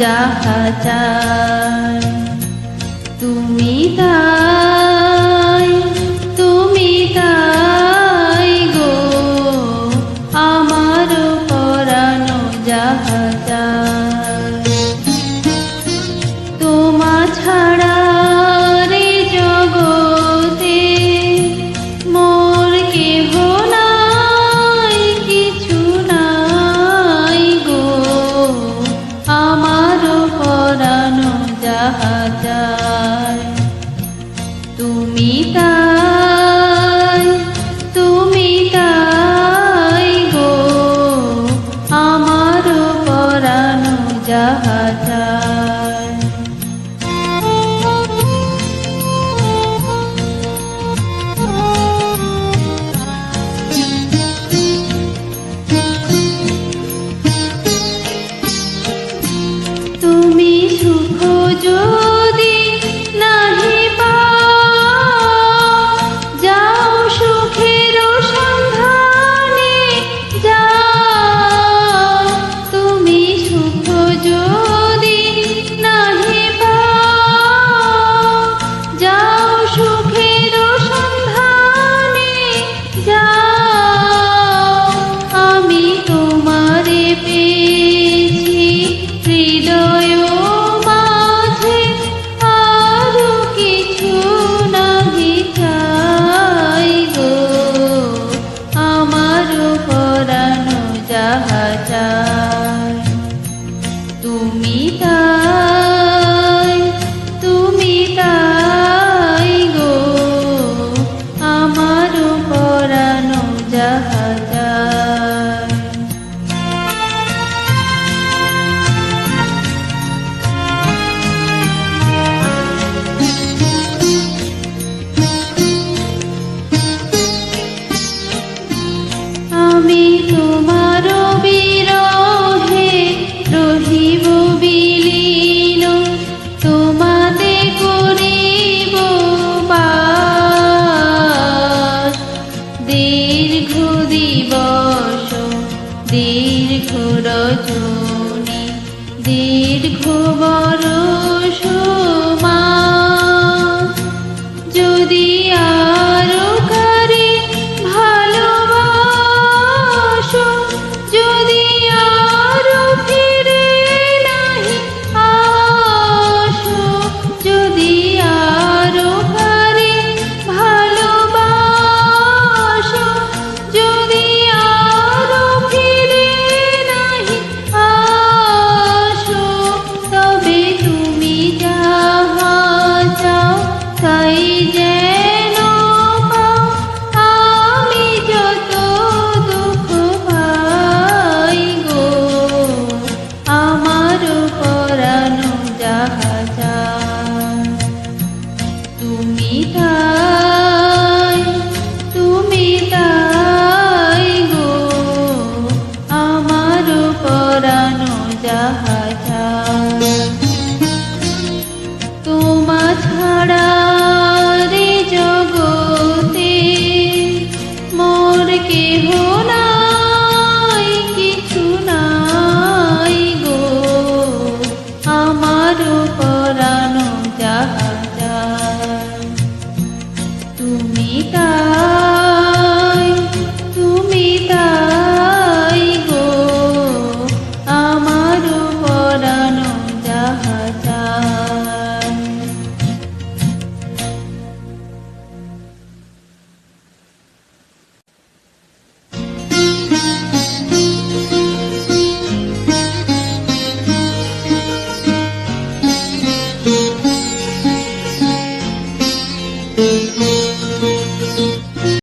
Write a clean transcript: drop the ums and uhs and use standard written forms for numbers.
যাহা চাই। তুমি তাই, তুমি তাই গো আমার পরানো যাহা চাই। তোমা ছাড়া রে জগতে মোর কেহ নাই, কিছু নাই গো আমার পরানো যাহা চাই। তুমি তাই, তুমি তাই গো আমার পরানো যাহা চাই। তুমি সুখ যদি নাহি পাও, যাও সুখের সন্ধানে যাও। তুমি সুখ যদি নাহি পাও, যাও সুখের সন্ধানে যাও। আমি তোমারে পেয়েছি হৃদয় মাঝে, আরো কিছু নাহি চাই গো আমার পরানো যাহা চাই। তুমি তাই, তুমি তাই গো আমার পরানো যাহা চাই। আমি তোমার বিরহে রহিব বিলীন, তোমাতে করিব বাস। দীর্ঘ দিবস দীর্ঘ রজনী দীর্ঘ বরষ মাস, যদি আরো কারে ভালোবাসো, যদি আরো ফিরে নাহি আসো, যদি আরো কারে ভালোবাসো, যদি আরো ফিরে নাহি আসো, তবে তুমি যাহা চাও তাই যেন পাও। আমি যত দুঃখ পাই গো আমার পরানো যাহা চাই। তুমি তাই, তুমি তাই গো আমার পরানো যাহা চাই। তোমা ছাড়া রে জগতে মোর কেহ না